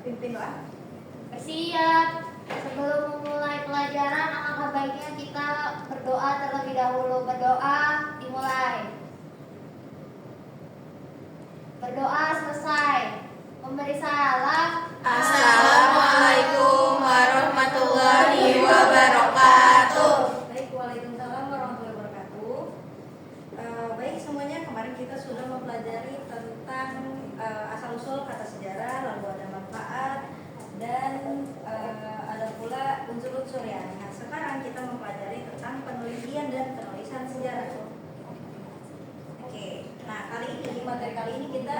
pimpinlah. Bersiap. Sebelum memulai pelajaran, alangkah baiknya kita berdoa terlebih dahulu. Berdoa dimulai. Berdoa selesai. Memberi salam. Assalamualaikum warahmatullahi wabarakatuh. Baik, waalaikumsalam warahmatullahi wabarakatuh. Baik semuanya, kemarin kita sudah mempelajari tentang asal-usul kata sejarah, lalu ada manfaat, dan ada pula unsur-unsur ya. Nah, sekarang kita mempelajari tentang penelitian dan penulisan sejarah. Oke, nah di materi kali ini kita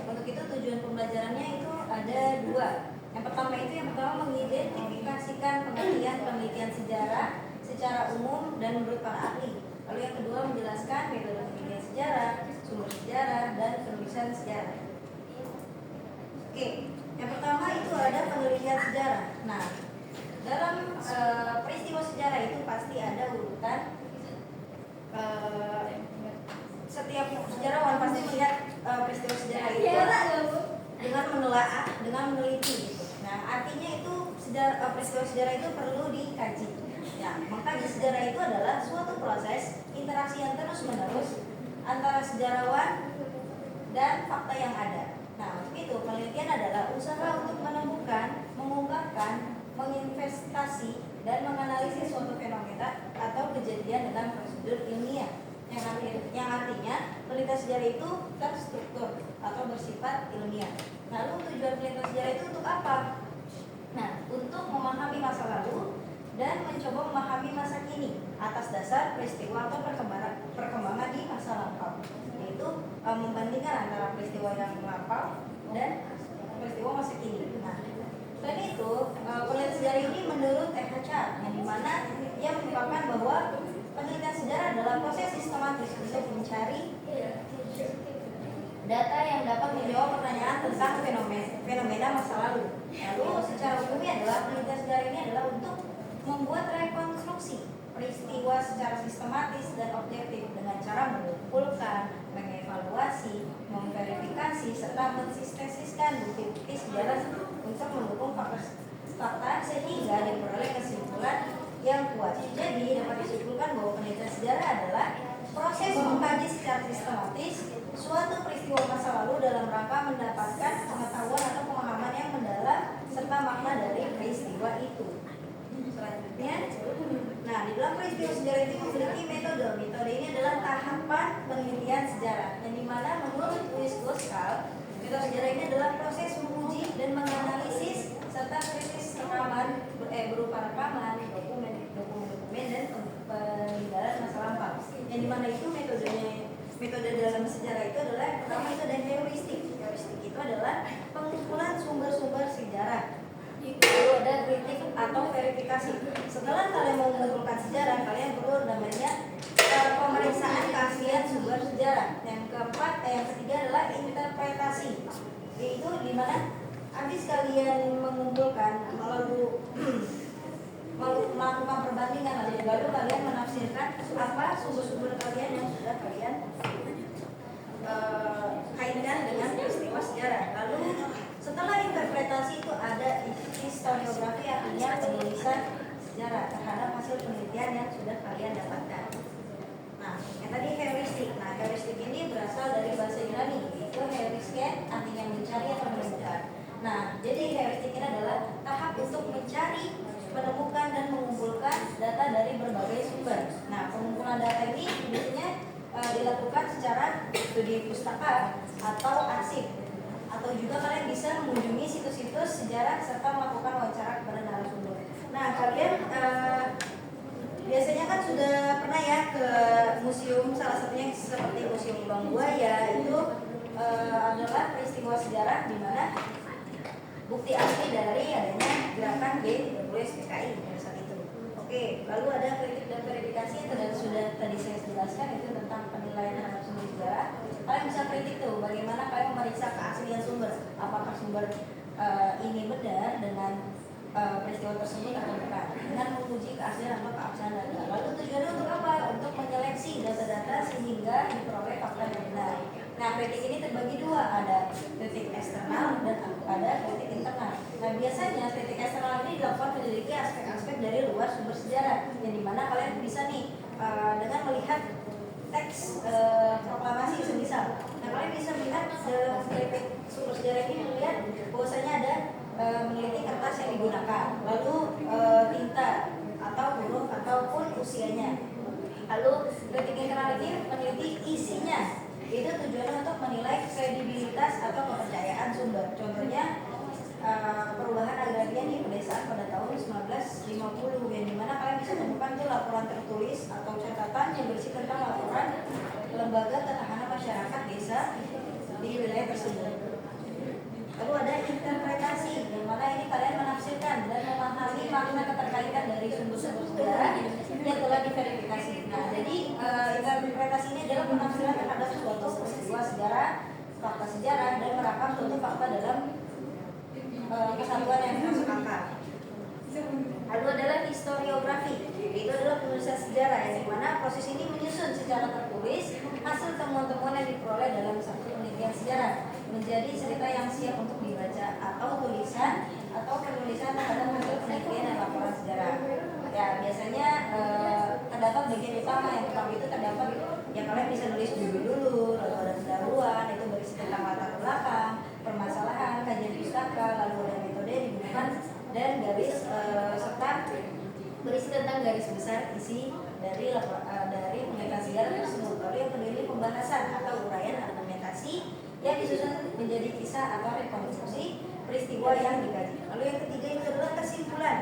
untuk itu tujuan pembelajarannya itu ada dua. Yang pertama mengidentifikasikan pengertian penelitian sejarah secara umum dan menurut para ahli. Lalu yang kedua menjelaskan metode penelitian sejarah, sumber sejarah, dan penulisan sejarah. Oke, yang pertama itu ada penelitian sejarah. Nah, dalam peristiwa sejarah itu pasti ada urutan. Setiap sejarawan pasti melihat peristiwa sejarah itu dengan menelaah, dengan meneliti. Gitu. Nah, artinya itu peristiwa sejarah itu perlu dikaji. Ya, maka sejarah itu adalah suatu proses interaksi yang terus-menerus antara sejarawan dan fakta yang ada. Nah, untuk itu penelitian adalah usaha untuk menemukan, mengungkapkan, menginvestasi, dan menganalisis suatu fenomena atau kejadian dengan prosedur ilmiah. Yang artinya penelitian sejarah itu terstruktur atau bersifat ilmiah. Lalu tujuan penelitian sejarah itu untuk apa? Nah, untuk memahami masa lalu dan mencoba memahami masa kini atas dasar peristiwa atau perkembangan di masa lampau, yaitu membandingkan antara peristiwa yang lampau dan peristiwa masa kini. Nah, selain itu penelitian sejarah ini menurut THC, yang dimana ia mengungkapkan bahwa penelitian sejarah adalah proses sistematis untuk mencari data yang dapat menjawab pertanyaan tentang fenomena masa lalu. Lalu secara umumnya adalah penelitian sejarah ini adalah untuk membuat rekonstruksi peristiwa secara sistematis dan objektif dengan cara mengumpulkan, mengevaluasi, memverifikasi, serta mensintesiskan bukti-bukti sejarah untuk mendukung fakta sehingga diperoleh kesimpulan yang kuat. Jadi dapat disimpulkan bahwa penelitian sejarah adalah proses mengkaji secara sistematis suatu peristiwa masa lalu dalam rangka mendapatkan pengetahuan atau pemahaman yang mendalam serta makna dari peristiwa itu. Selanjutnya, nah di dalam peristiwa sejarah itu memiliki metode. Metode ini adalah tahapan penelitian sejarah, yang dimana menurut Louis Goskal, metode sejarah ini adalah proses menguji dan menganalisis serta kritis berupa rekaman, dokumen dan peninggalan masa lampau. Yang dimana itu metode dalam sejarah itu adalah yang pertama itu ada heuristik. Heuristik itu adalah pengumpulan sumber-sumber sejarah. Lalu ada kritik atau verifikasi. Setelah kalian mengumpulkan sejarah, kalian perlu namanya pemeriksaan keaslian sumber sejarah. Yang ketiga adalah interpretasi, yaitu dimana habis kalian mengumpulkan lalu melakukan perbandingan lalu kalian menafsirkan apa sumber-sumber kalian yang sudah kalian kaitkan dengan peristiwa sejarah. Lalu setelah interpretasi itu ada historiografi, artinya penulisan sejarah terhadap hasil penelitian yang sudah kalian dapatkan. Nah, yang tadi heuristik. Nah, heuristik ini berasal dari bahasa Yunani, yaitu heuriske, artinya mencari atau menemukan. Nah, jadi heuristik ini adalah tahap untuk mencari, menemukan dan mengumpulkan data dari berbagai sumber. Nah, pengumpulan data ini biasanya dilakukan secara studi pustaka atau arsip, atau juga kalian bisa mengunjungi situs-situs sejarah serta melakukan wawancara kepada narasumber. Nah, kalian biasanya kan sudah pernah ya ke museum, salah satunya seperti Museum Lubang Buaya. Itu adalah peristiwa sejarah di mana bukti asli dari adanya gerakan G30S PKI pada saat itu. Oke, lalu ada kritik dan verifikasi itu dan sudah tadi saya jelaskan, itu tentang penilaian terhadap sumber sejarah. Kalian bisa kritik tuh bagaimana kalian memeriksa keaslian sumber, apakah sumber ini benar dengan peristiwa tersebut atau bukan, dengan menguji keaslian atau keabsahan data. Lalu tujuannya untuk apa? Untuk menyeleksi data-data sehingga diperoleh fakta yang benar. Nah, kritik ini terbagi dua, ada kritik eksternal dan ada kritik Nah, biasanya kritik eksternal ini dilakukan menyelidiki aspek-aspek dari luar sumber sejarah, yang dimana kalian bisa nih dengan melihat teks proklamasi semisal. Nah, kalian bisa melihat dalam kritik sumber sejarah ini melihat bahwasanya ada meneliti kertas yang digunakan, lalu tinta atau huruf ataupun usianya. Lalu kritik internal ini meneliti isinya. Itu tujuannya untuk menilai kredibilitas atau kepercayaan sumber. Contohnya perubahan agraria di pedesaan pada tahun 1950, yang dimana kalian bisa temukan tuh laporan tertulis atau catatan yang berisi tentang laporan lembaga ketahanan masyarakat desa di wilayah tersebut. Lalu ada interpretasi, yang mana ini kalian menafsirkan dan memahami makna keterkaitan dari sumber-sumber sejarah yang telah diverifikasi. Nah, jadi interpretasi ini adalah penafsiran terhadap suatu peristiwa sejarah, fakta sejarah, dan merakam suatu fakta dalam kesatuan yang masuk akal. Lalu adalah historiografi, itu adalah penulisan sejarah, yang dimana proses ini menyusun secara tertulis hasil temuan-temuan yang diperoleh dalam satu penelitian sejarah menjadi cerita yang siap untuk dibaca, atau tulisan atau penulisan terhadap hasil penelitian dan laporan sejarah. Ya, biasanya terdapat bagian utama, yang pertama itu terdapat yang kalian bisa nulis dulu, lalu ada pendahuluan, itu berisi tentang latar belakang, permasalahan, kajian pustaka, lalu ada metode yang digunakan dan garis serta berisi tentang garis besar isi dari penelitian sejarah tersebut. Lalu yang kedua ini pembahasan atau uraian argumentasi yang disusun menjadi kisah atau rekonstruksi peristiwa yang dikaji. Lalu yang ketiga itu adalah kesimpulan.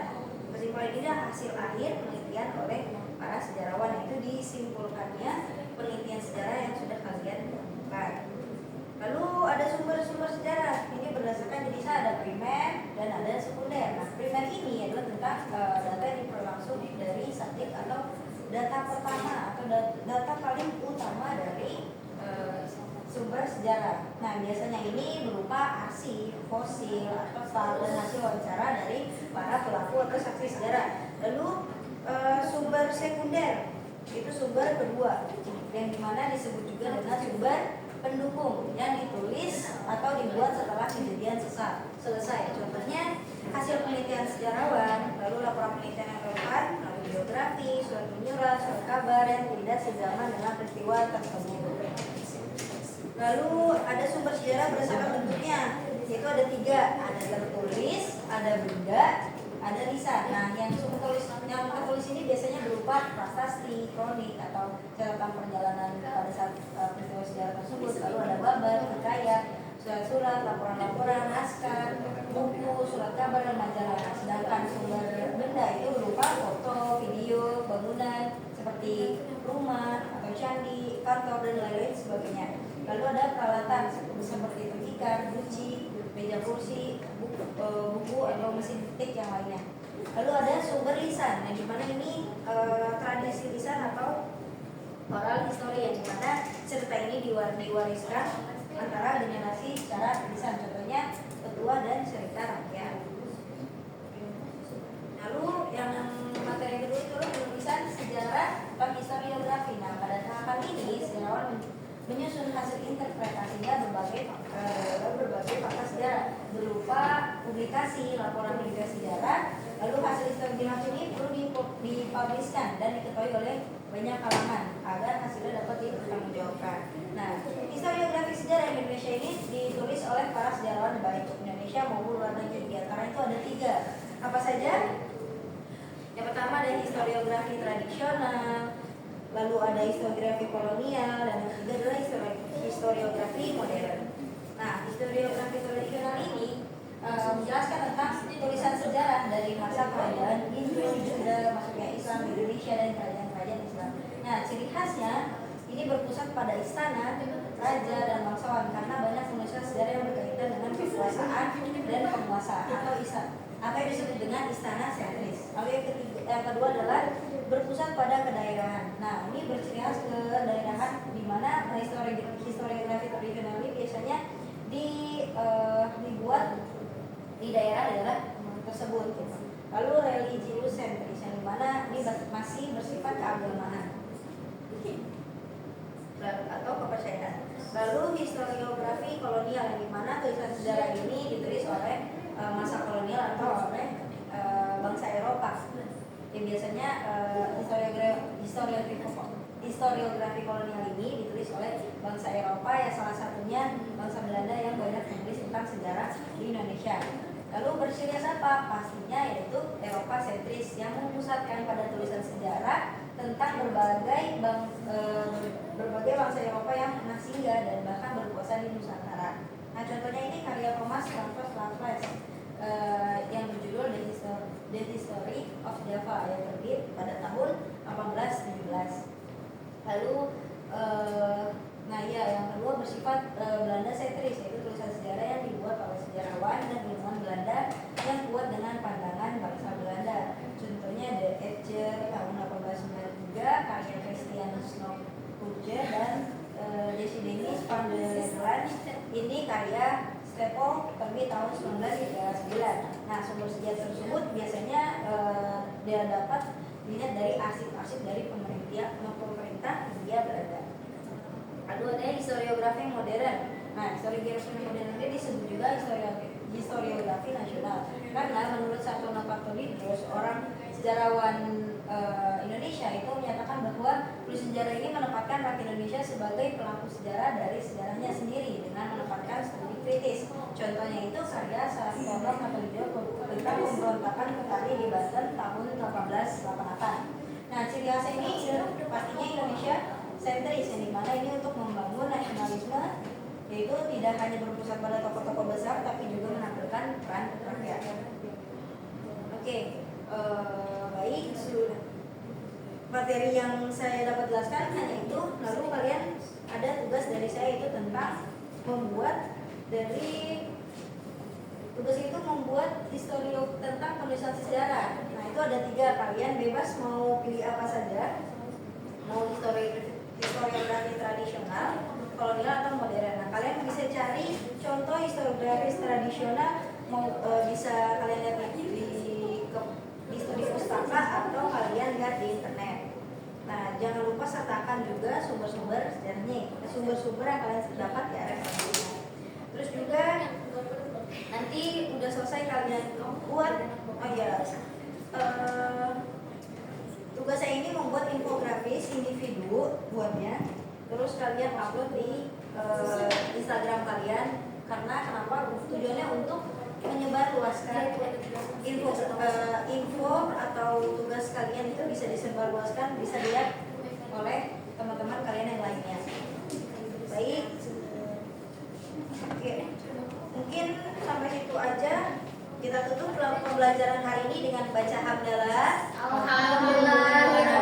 Kesimpulan ini adalah hasil akhir penelitian oleh para sejarawan, yaitu disimpulkannya penelitian sejarah yang sudah kalian lakukan. Lalu ada sumber-sumber sejarah. Ini berdasarkan jenisnya, ada primer dan ada sekunder. Nah, primer ini adalah tentang data yang diperoleh langsung dari subjek atau data pertama atau data paling utama dari sumber sejarah. Nah, biasanya ini berupa arsip, fosil, atau file dan hasil wawancara dari para pelaku atau saksi sejarah. Lalu sumber sekunder itu sumber kedua, yang dimana disebut juga dengan sumber pendukung yang ditulis atau dibuat setelah kejadian selesai. Contohnya hasil penelitian sejarawan, lalu laporan penelitian yang relevan, lalu biografi, surat menyurat, surat kabar yang tidak sejaman dengan peristiwa tersebut. Lalu ada sumber sejarah berdasarkan bentuknya, yaitu ada 3, ada tertulis, ada benda, ada lisan. Nah, yang tertulis ini biasanya berupa prasasti, kronik, atau catatan perjalanan pada saat peristiwa sejarah tersebut. Lalu ada babat, hikayat, surat-surat, laporan-laporan, naskah, buku, surat kabar, dan majalah. Sedangkan sumber benda itu berupa foto, video, bangunan seperti rumah atau candi, kantor, dan lain-lain sebagainya. Lalu ada peralatan seperti tikar, guci, meja kursi, buku atau mesin ketik yang lainnya. Lalu ada sumber lisan, yang dimana ini tradisi lisan atau oral history, yang dimana cerita ini diwariskan antara generasi secara lisan. Contohnya petua dan cerita rakyat. Lalu yang materi kedua itu penulisan sejarah atau historiografi. Nah, pada tahapan ini sejarawan menyusun hasil interpretasinya berbagai fakta sejarah berupa publikasi, laporan penelitian sejarah. Lalu hasil historiografi ini perlu dipubliskan dan diketahui oleh banyak kalangan agar hasilnya dapat dipertanggungjawabkan. Nah, historiografi sejarah Indonesia ini ditulis oleh para sejarawan baik Indonesia maupun luar negeri. Di antara itu ada 3. Apa saja? Yang pertama ada historiografi tradisional, lalu ada historiografi kolonial, dan yang ketiga adalah historiografi modern. Nah, historiografi tradisional ini menjelaskan tentang tulisan sejarah dari masa kerajaan Hindu, Buddha, masuknya Islam, Indonesia, dan kerajaan-kerajaan Islam. Nah, ciri khasnya ini berpusat pada istana, raja, dan bangsawan, karena banyak penulisan sejarah yang berkaitan dengan kekuasaan dan penguasa atau apa yang disebut dengan istana sentris. Lalu yang kedua adalah berpusat pada kedaerahan. Nah, ini berciri khas kedaerahan, di mana historiografi tradisional ini biasanya dibuat di daerah-daerah tersebut. Lalu religius sentris, yang dimana ini masih bersifat keagamaan atau kepercayaan. Lalu historiografi kolonial, yang dimana tulisan sejarah ini ditulis oleh masa kolonial Ya biasanya historiografi kolonial ini ditulis oleh bangsa Eropa ya, salah satunya bangsa Belanda yang banyak menulis tentang sejarah di Indonesia. Lalu berciri khas apa? Pastinya yaitu Eropa sentris yang memusatkan pada tulisan sejarah tentang berbagai bangsa Eropa yang pernah singgah dan bahkan berkuasa di Nusantara. Nah, contohnya ini karya Thomas Raffles yang berjudul The History of Java yang terbit pada tahun 1817. Lalu yang kedua bersifat Belanda sentris, yaitu tulisan sejarah yang dibuat oleh sejarawan dan ilmuwan Belanda yang kuat dengan pandangan bangsa Belanda. Contohnya The Edger tahun 1893 karya Christian Snodgrass dan Desidenius van der Laan. Ini karya Stapel terbit tahun 1939. Nah, sumber sejarah tersebut biasanya dia dapat dilihat dari arsip-arsip dari pemerintah Hindia Belanda. Lalu ada historiografi modern. Nah, historiografi modern ini disebut juga historiografi nasional karena menurut Sartono Pastorius, seorang sejarawan Indonesia itu menyatakan bahwa tulis sejarah ini menempatkan rakyat Indonesia sebagai pelaku sejarah dari sejarahnya sendiri dengan menempatkan studi kritis. Contohnya itu karya Sartono Pastorius tentang pemberontakan petani di Banten tahun 1888. Nah, ciri khas ini pastinya Indonesia sentris, yang dimana ini untuk membangun nasionalisme, yaitu tidak hanya berpusat pada tokoh-tokoh besar tapi juga menampilkan peran rakyat. Oke, baik, sudah materi yang saya dapat jelaskan hanya itu. Lalu kalian ada tugas dari saya itu tentang membuat historio tentang penulisan sejarah. Nah, itu ada 3, kalian bebas mau pilih apa saja, mau historiografi tradisional, kolonial atau modern. Nah, kalian bisa cari contoh historiografi tradisional, bisa kalian lihat di studi pustaka atau kalian lihat di internet. Nah, jangan lupa sertakan juga sumber-sumber sejarahnya, sumber-sumber yang kalian dapat ya, referensinya. Terus juga nanti udah selesai kalian buat, tugas saya ini membuat infografis individu buatnya, terus kalian upload di Instagram kalian. Karena kenapa? Tujuannya untuk menyebarluaskan info atau tugas kalian itu bisa disebarluaskan, bisa dilihat oleh teman-teman kalian yang lainnya. Baik, oke, mungkin sampai situ aja. Kita tutup pembelajaran hari ini dengan baca hamdalah. Alhamdulillah.